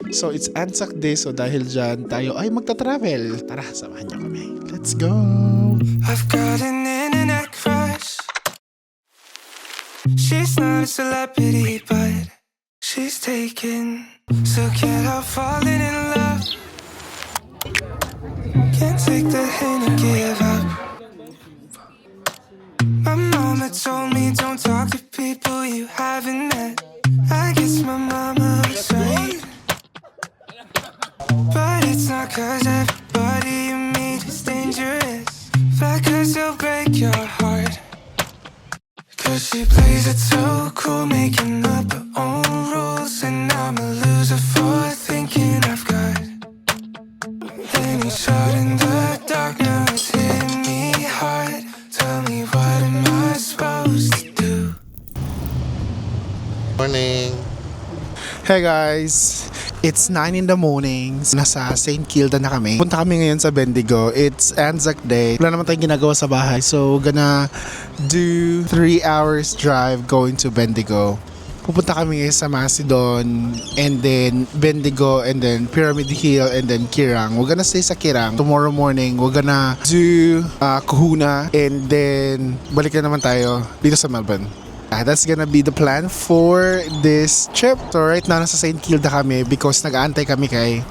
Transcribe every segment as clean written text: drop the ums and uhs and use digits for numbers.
So it's Anzac Day, so dahil dyan tayo ay magta-travel. Tara, samahan niyo kami. Let's go! I've got an internet crush. She's not a celebrity, but she's taken. So can't help falling in love. Can't take the hint and give up. My mama told me don't talk to people you haven't met. I guess my mama was right, but it's not 'cause everybody you meet is dangerous. But 'cause they'll break your heart. 'Cause she plays it so cool, making up her own rules. And I'm a loser for thinking I've got any shot in the dark. Now it's hitting me hard. Tell me, what am I supposed to do? Morning. Hey guys! It's 9 in the morning. Nasa St. Kilda na kami. Punta kami ngayon sa Bendigo. It's Anzac Day. Wala naman tayong ginagawa sa bahay. So, gonna do 3 hours drive going to Bendigo. Pupunta kami ngayon sa Macedon, and then Bendigo, and then Pyramid Hill, and then Kirang. We're gonna stay sa Kirang. Tomorrow morning, we're gonna do Kahuna, and then balik na naman tayo dito sa Melbourne. That's gonna be the plan for this trip. So right now, nasa St. Kilda kami because nag-aantay kami kay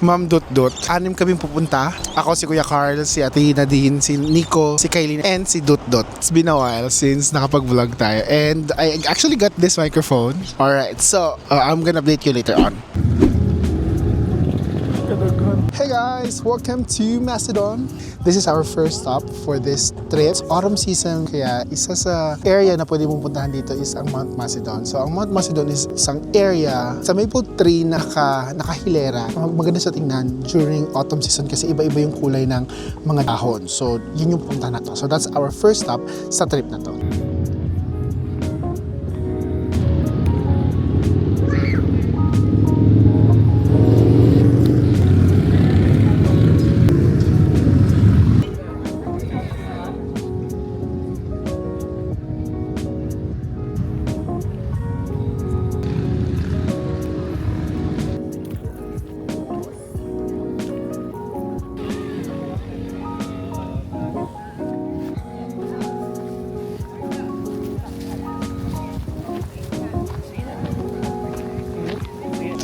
Ma'am Dot Dot. 6 kaming pupunta. Ako, si Kuya Carl, si Ate Nadine, si Nico, si Kailin, and si Dot Dot. It's been a while since nakapag-vlog tayo. And I actually got this microphone. Alright, so I'm gonna update you later on. Hey guys! Welcome to Macedon. This is our first stop for this trip. It's autumn season, kaya isa sa area na pwede mong puntahan dito is ang Mount Macedon. So ang Mount Macedon is isang area sa maple tree na nakahilera. Maganda sa tingnan during autumn season kasi iba-iba yung kulay ng mga dahon. So yun yung puntahan na to. So that's our first stop sa trip na to.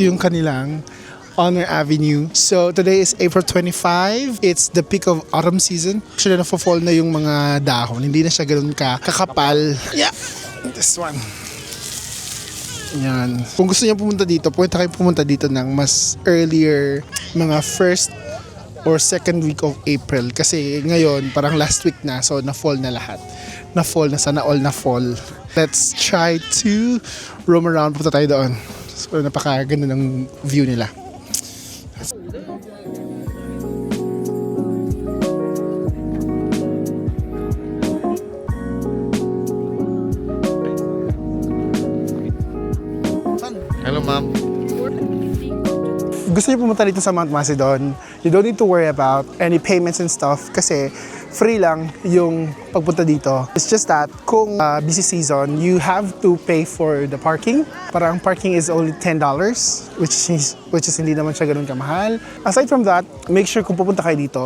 Ito yung kanilang Honor Avenue. So today is April 25. It's the peak of autumn season. Actually, na-fall na yung mga dahon. Hindi na siya ganoon kakapal. Yeah, this one. Yan. Kung gusto niyo pumunta dito, pwede kayo pumunta dito ng mas earlier, mga first or second week of April. Kasi ngayon, parang last week na, so na-fall na lahat. Na-fall na, sana all na-fall. Let's try to roam around. Punta tayo doon. So, napakaganda ng view nila. Hello, ma'am. Gusto niyo pumunta dito sa Mount Macedon, you don't need to worry about any payments and stuff kasi free lang yung pagpunta dito. It's just that kung busy season, you have to pay for the parking. Parang parking is only $10, which is hindi naman siya ganoon kamahal. Aside from that, make sure kung pupunta kayo dito,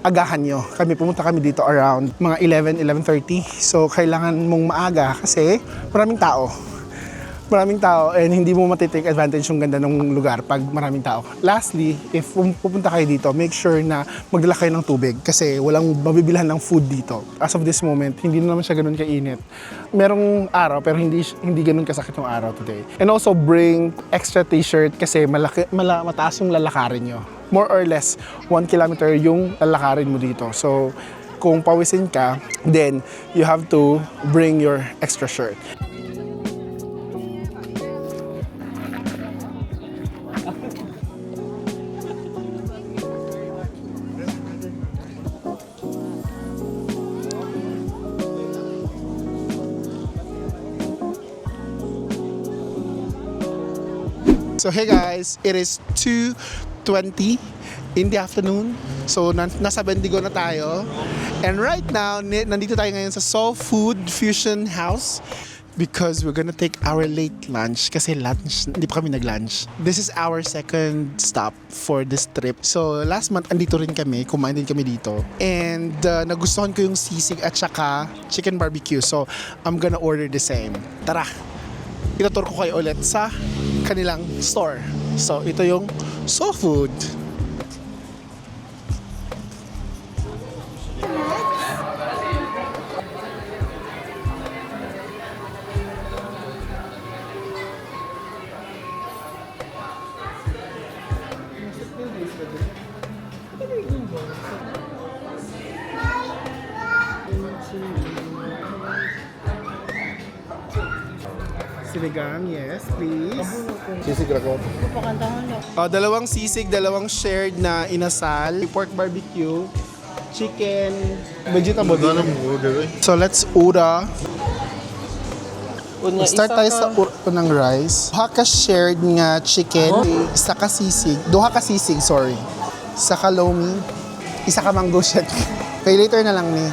agahan nyo. Pumunta kami dito around mga 11:30. So kailangan mong maaga kasi maraming tao and hindi mo matitake advantage yung ganda ng lugar pag maraming tao. Lastly, if pupunta kayo dito, make sure na magdala kayo ng tubig kasi walang mabibilhan ng food dito. As of this moment, hindi na naman siya ganun kainit. Merong araw pero hindi ganun kasakit yung araw today. And also bring extra t-shirt kasi mataas yung lalakarin nyo. More or less 1 kilometer yung lalakarin mo dito. So kung pawisin ka, then you have to bring your extra shirt. So hey guys, it is 2:20 in the afternoon. So nasa Bendigo na tayo. And right now, nandito tayo ngayon sa Soul Food Fusion House. because we're gonna take our late lunch kasi lunch, hindi pa kami nag-lunch. This is our second stop for this trip. So last month andito rin kami, kumain din kami dito. And nagustuhan ko yung sisig at saka chicken barbecue. So I'm gonna order the same. Tara! Itutur ko kayo ulit sa kanilang store. So ito yung Soul Food. Sinigang, yes, please. Sisig ko. Dalawang sisig, dalawang shared na inasal, pork barbecue, chicken, vegetable. So let's order. Start tayo sa unang rice. Duha ka shared nga chicken, isa ka sisig, duha ka sisig, sorry. Isa ka lomi, isa ka mango shake. Pay later na lang ni.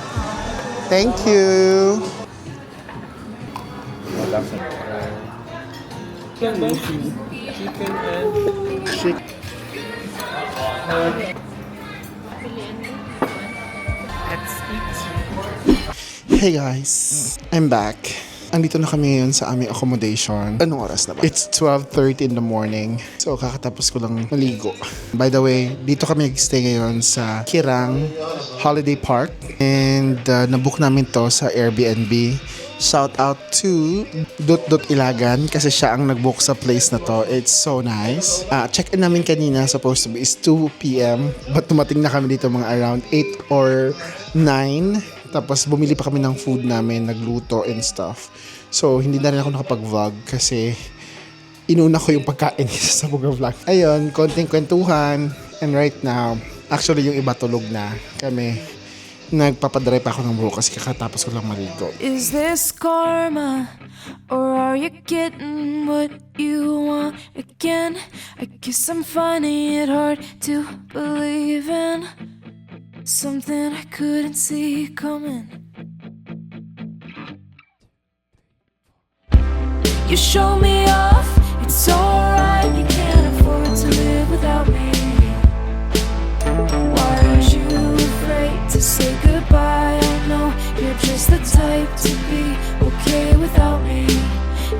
Thank you. Chicken. Hey guys, I'm back. Andito na kami ngayon sa aming accommodation. Anong oras na ba? It's 12:30 in the morning. So kakatapos ko lang maligo. By the way, dito kami nag-stay ngayon sa Kirang Holiday Park. And nabook namin to sa Airbnb. Shout out to Dut Ilagan kasi siya ang nag-book sa place na to. It's so nice. Check-in namin kanina supposed to be is 2 p.m. But tumating na kami dito mga around 8 or 9. Tapos bumili pa kami ng food namin, nagluto and stuff. So hindi na rin ako nakapag-vlog kasi inuna ko yung pagkain sa vlog. Ayun, konting kwentuhan. And right now, actually yung iba tulog na. Kami nagpapadry pa ako ng bro kasi kakatapos ko lang maligo. Is this karma, or are you getting what you want again? I guess I'm finding it hard to believe in something I couldn't see coming. You show me off, it's alright, you can't afford to live without me. Why are you afraid to say goodbye? I know you're just the type to be okay without me.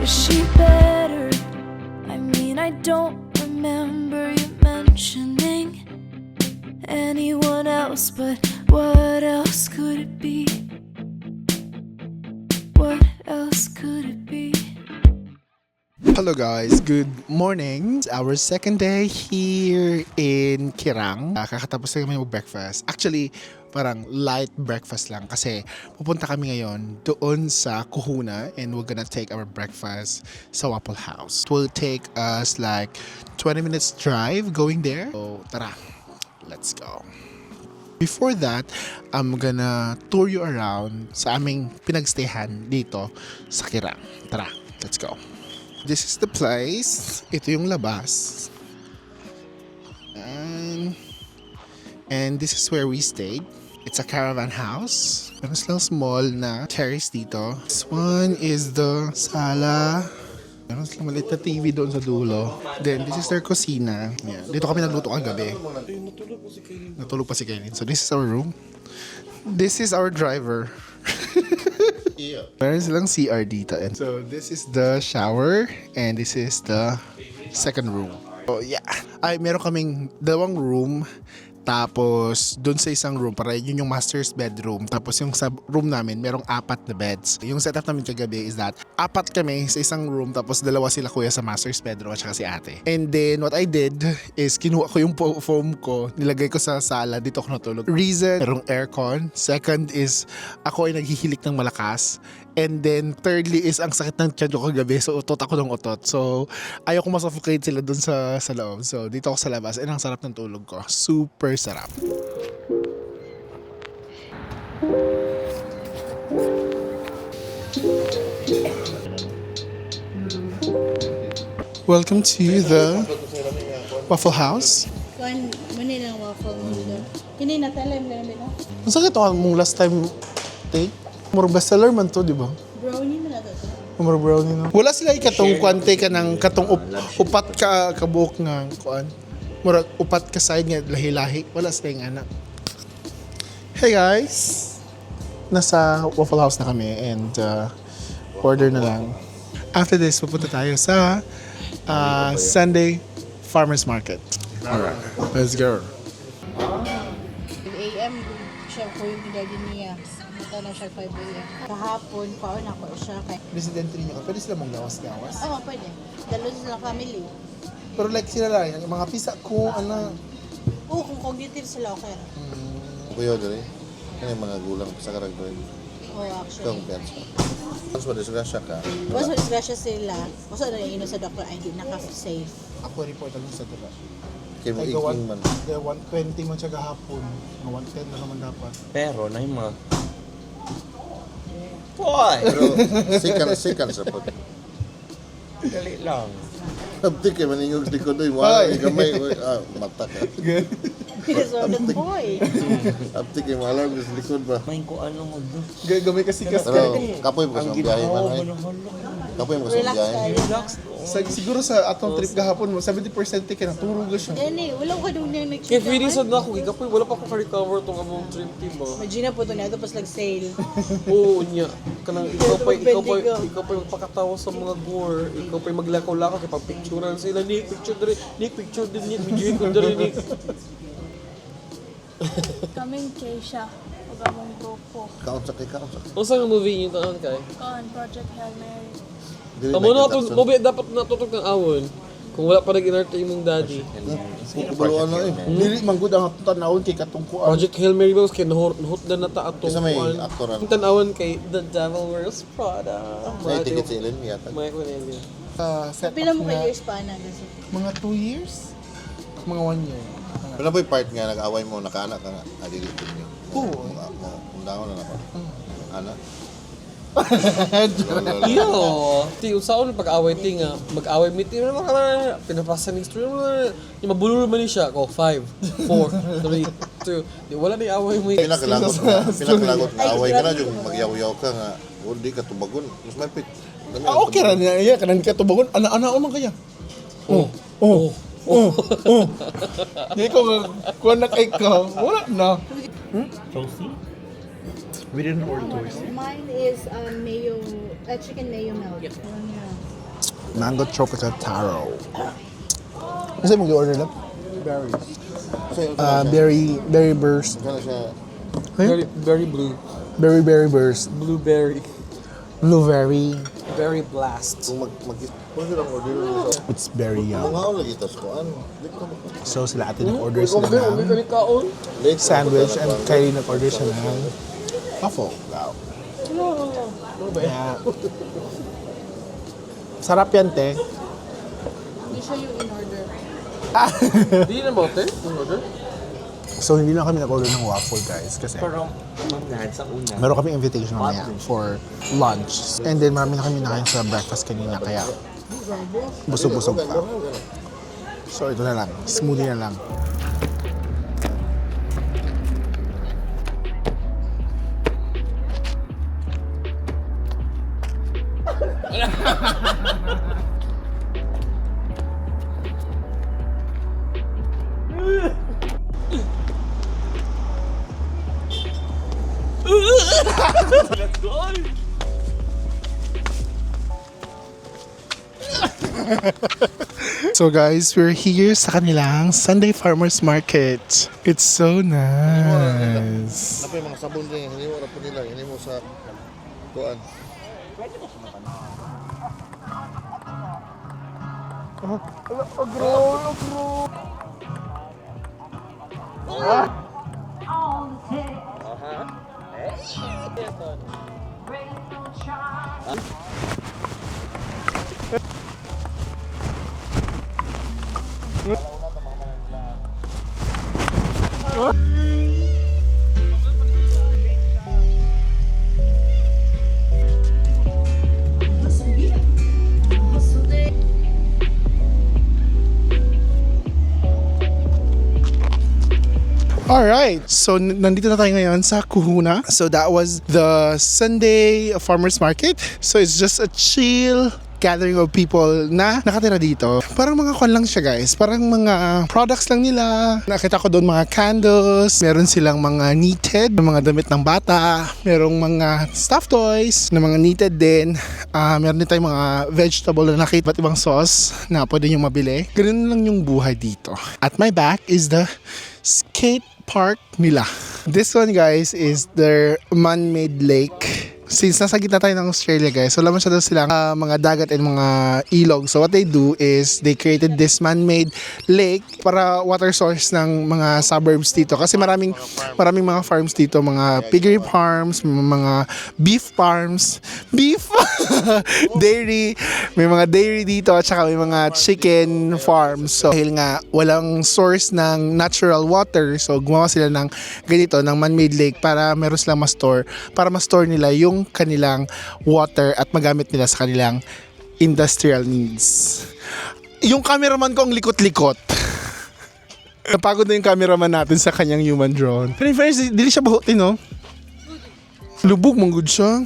Is she better? I mean, I don't remember you mentioning anyone else, but what else could it be? What else could it be? Hello guys, good morning. It's our second day here in Kirang. Kakatapos na kami mag-breakfast. Actually, parang light breakfast lang kasi pupunta kami ngayon doon sa Kuhuna and we're gonna take our breakfast sa Waffle House. It will take us like 20 minutes drive going there. So tara, let's go. Before that, I'm gonna tour you around sa aming pinagstayhan dito sa Kirang. Tara, let's go. This is the place. Ito yung labas. And this is where we stayed. It's a caravan house. Meron silang small na terrace dito. This one is the sala. Meron silang maliit na TV doon sa dulo. Then this is their kusina. Yeah. Dito kami nagluto kagabi. Natulog pa si Kaylin. So this is our room. This is our driver. Meron silang CR dito. And so this is the shower and this is the second room. So yeah. Ay, meron kaming dalawang room. Tapos, dun sa isang room, para yun yung master's bedroom. Tapos yung sa room namin, merong 4 na beds. Yung setup namin kagabi is that 4 kami sa isang room, tapos 2 sila kuya sa master's bedroom at saka si ate. And then, what I did is kinuha ko yung foam ko, nilagay ko sa sala, dito ako natulog. Reason, merong aircon. Second is, ako ay naghihilik ng malakas. And then, thirdly is, ang sakit ng tiyan ko kagabi, so utot ako ng utot. So, ayaw ko masuffocate sila dun sa loob. So, dito ako sa labas, and ang sarap ng tulog ko. Super sarap. Welcome to the Waffle House. Kuan mo nilang waffle noodle. Hindi na talam na namin. Ang sakit ako mong last time take. Murag bestseller man to, di ba? Brownie man na to. Umar brownie no. Wala sila ikatong kwante ka ng katong upat ka kabuok nga kuan. Murag upat ka side nga lahi-lahi. Wala sila yung anak. Hey guys. Nasa Waffle House na kami and order na lang. After this, pupunta tayo sa Sunday Farmers Market. Alright, let's go. 5 a.m. siya ko yung daddy niya. Mata na siya 5 a.m. Kahapon, paon ako siya. Resident rin niyo. Pwede sila mong gawas-gawas. Oo, pwede. Dalo sila family. Pero like sila lang, yung mga pisa ko, ano. Oo, kung cognitive sila, okay. Kuya dali. Kaya mga gulang sa karakter. Oo, Ikaw actually. ang pensa. Mas madisgrasya ka. Mas disgrasya sila. Kasi na ino sa doctor, ay hindi naka-safe. Ako report lang sa diba. Kaya mo Ay, iking man. 120 man siya gahapon. Mga 110 na naman dapat. Pero, na yung mga... Boy! Pero sikan sa pag. Dali lang. Abdi kay maningog likod doy. Wala Ay. gamay. Mata ka. Disordered boy. Abdi kay alarm sa likod ba. Main ko ano mo doon. Gamay kasi kasi. Pero kapoy mo sa biyahe man ay. Malong-malong. Kapoy mo sa Relax biyahe. tayo. Relax. Siguro sa atong trip gahapon mo, 70% ka na turog siya. Gani, wala ko doon yung Kaya feeling sad nag-check. na ako, ikapoy, wala pa ako ka-recover tong among dream team ba? Imagine po ito na ito, pas nag-sale. Oo, niya. Kanang ikaw pa Bendigo. magpakatawa sa mga gore, ikaw pa maglakaw-lakaw, kaya pag-picturean sila, Nick, picture din niya, video ko din Nick. Kaming Keisha. Pag among grupo. Kaon sa. Ano sa movie yung taon kay? On Project Hail Mary. Dili Tamo na Michael ito, movie dapat natutog ng awon. Kung wala pa nag-inarte yung daddy. Jackson. Buluan na eh. Dili man gud ang tanawon kay katungkuan. Project Hail Mary ba, kaya nahut na nata atong Isa may aktoran. Yung tanawan kay The Devil Wears Prada. May ticket sa ilan yata. May ko na yun. Set Pila mo up na kayo years pa na kasi. mga 2 years? Mga 1 year. Pero na po yung part nga nag-away mo nakaanak ka nga. Adilitin niyo. Oo. Undangon na ako. Ana. Iyo! Ti, usaon pag-away ti nga, mag-away mi ti naman ka na, pinapasa ni story mo na, yung mabulol man ni siya, ko 5, 4, 3, 2, di wala na yung away mo. Pinakalagot nga away ka na yung magyaw-yaw ka nga. Hindi ka tubagon. Mas may pit. Okay ra niya iya kanang katubagon ana-ana man kaya. Oh. Di ko kuan na kay ka. Wala na. Chelsea? We didn't order Chelsea. Mine is mayo, chicken mayo milk. Mango chocolate taro. Kasi mo order lang? Berries. Berry burst. Kana siya. Very blue. Berry burst. Blueberry. Blueberry. Very blast. Kung kung sila order nila sa It's very yum. mga lagi tas ko ano. So sila atin nag-order sila ng Kani kaon? sandwich and kay nag-order siya ng waffle. Wow. Yeah. Sarap yan, te. Hindi siya yung in-order. Di na mo te? Order? So hindi lang kami nag-order ng waffle, guys. Kasi Pero, manggahan sa una. meron kami invitation mamaya for lunch. And then marami na kami nakain sa breakfast kanina, kaya busog-busog pa. So ito na lang, smoothie na lang. So guys, we're here sa kanilang Sunday Farmers Market. It's so nice. Napay mga sabon din hindi mo ra po nila ini mo sa kuan. Alright, so nandito na tayo ngayon sa Kuhuna. So that was the Sunday Farmers Market. So it's just a chill gathering of people na nakatira dito. Parang mga kwan lang siya guys. Parang mga products lang nila. Nakita ko doon mga candles. Meron silang mga knitted, mga damit ng bata. Merong mga stuffed toys na mga knitted din. Meron din tayong mga vegetable na nakita at ibang sauce na pwede nyo mabili. Ganun lang yung buhay dito. At my back is the skate park nila. This one guys is their man-made lake. Since nasa gitna tayo ng Australia guys, wala masyado silang mga dagat and mga ilog. So what they do is they created this man-made lake para water source ng mga suburbs dito. Kasi maraming mga farms dito, mga piggery farms, mga beef farms, dairy, may mga dairy dito at saka may mga chicken farms. So dahil nga walang source ng natural water, so gumawa sila ng ganito, ng man-made lake para meron silang ma-store, para ma-store nila yung kanilang water at magamit nila sa kanilang industrial needs. Yung cameraman ko ang likot-likot. Napagod na yung cameraman natin sa kanyang human drone. Pero in fairness, dili siya bahutin, no? Lubog, manggod siya.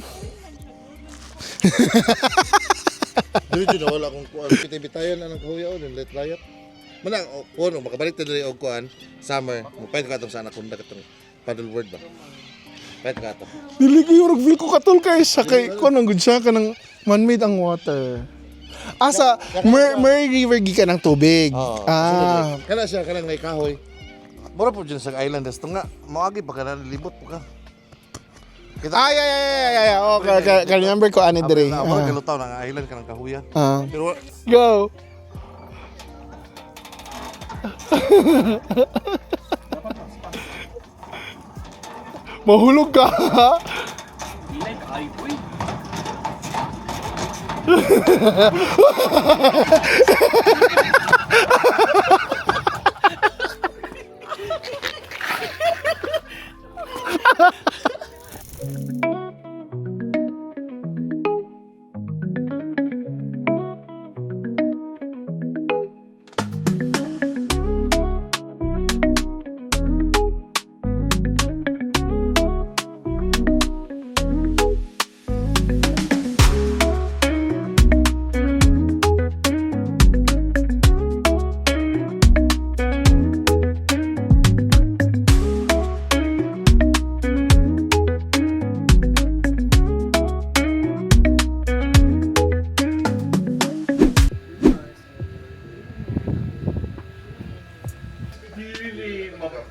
Dito na wala akong kuan. Pitay-bitayan na ng kahuya o, let layat. Manang, kuno, makabalik na o kuan, summer, mapahit ka itong sa anak kunda katong paddleboard ba? Pahit ka ito. Dili kayo, feel ko katol kayo siya. Kay, kung anong good siya, kanang man-made ang water. Sa Murray River gika ng tubig. Kana siya, kanang ngay kahoy. Mura po dyan sa island, ito nga, mawagi pa ka na, libot po ka. Yeah. Okay, remember ko ani dire. Mura kalutaw na nga island ka ng kahuya. Pero, Go. Mahulog ka.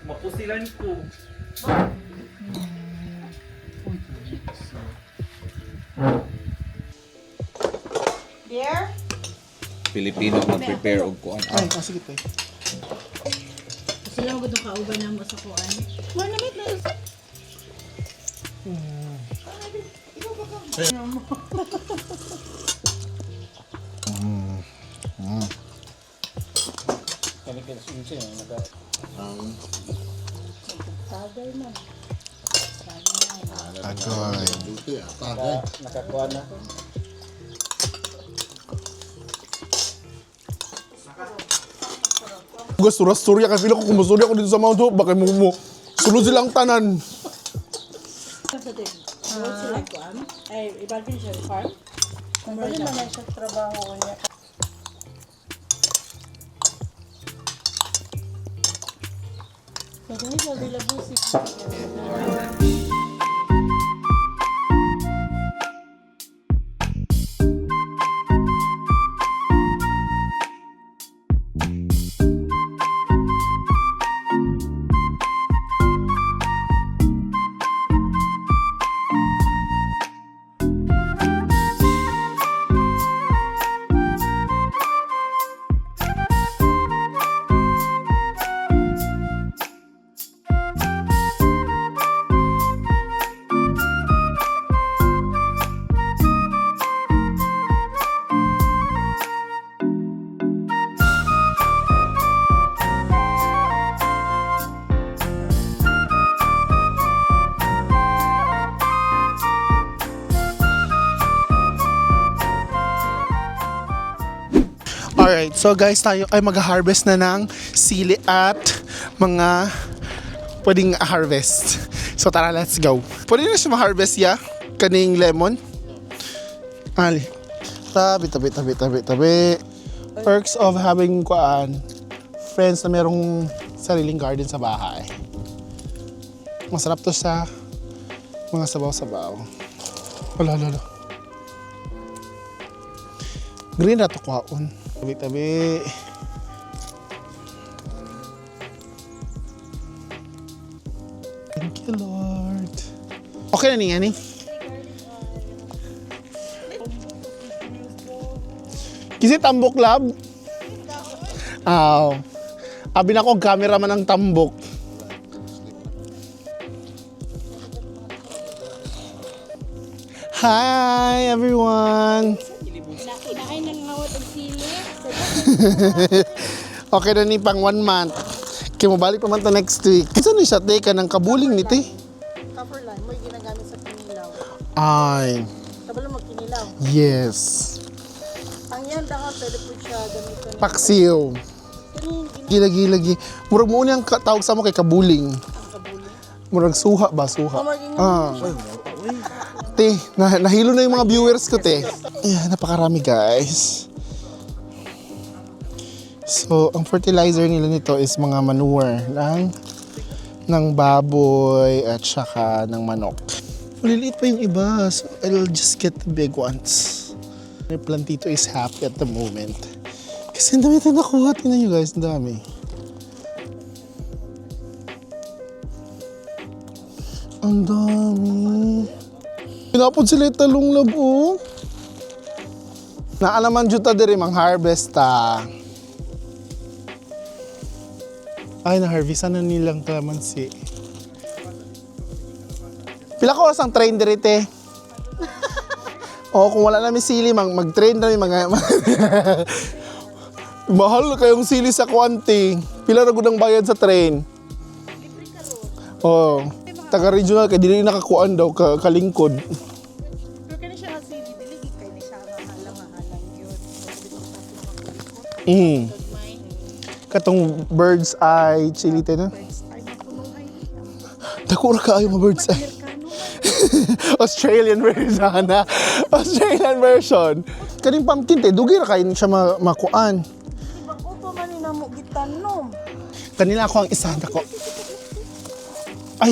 Mapusilan ko. There? Pilipino mag-prepare og kuan. Ay, sige tayo. Sila mo itong kauban na mo sa kuan. Wala na mit na. Agoy. Nakakuan na. Gusto surya kasi ko kumusurya ko dito sa Mount Hope, baka mo sulod silang tanan. Sila kuan. Ay, ibang din siya farm. Kung ba naman siya trabaho niya. Pwede niya available si Alright, so guys, tayo ay mag-harvest na ng sili at mga pwedeng harvest. So tara, let's go. Pwede na siya ma-harvest ya? Kaning lemon? Ali. Tabi. Perks of having friends na merong sariling garden sa bahay. Masarap to sa mga sabaw-sabaw. Wala. Green na to kwaon. Tabi. Thank you, Lord. Okay na niya ni? Kasi Tambok Lab? Abi na ko, cameraman ng Tambok. Hi, everyone! Inaay nang ngawat ang sili. Okay na ni pang 1 month. Kaya mabalik pa man to next week. Kasi ano siya, teka, ng kabuling ni te? Cover line mo yung ginagamit sa kinilaw. Ay, Kabalo magkinilaw. yes. Ang yan daw pwede po siya gamitin. Paksiw. Gilagi. Murag mo niyang tawag sa mo kay kabuling. Murag suha ba? Suha. Te, nahilo na yung mga viewers ko, te. Ayan, napakarami, guys. So, ang fertilizer nila nito is mga manure ng baboy at saka ng manok. Maliliit pa yung iba, so I'll just get the big ones. My plantito is happy at the moment. Kasi ang dami ito nakuha. Tingnan nyo guys, ang dami. Ang dami. Pinapod sila yung talong labo. Naalaman dyan ta diri mang harvest ta. Ay, na-harvestan na nilang kalamansi. Pila ko oras ang train diri te? O kung wala namin sili, mag-train na mga... Mahal kayong sili sa kuwanti. Pila na gudang bayad sa train? Oo. Taga-regional kaya dili nakakuan daw kalingkod. Pero kaya siya kasi dili kay ni siya mahalang yun. Katong bird's eye chili tayo na. Dako ra kaayo mga bird's eye. Australian version na. Australian version. Kaning pumpkin te, dugi ra kayo siya makuan. Ibang upo man ni namo gitanom. Kanila ako ang isa dako. Ay,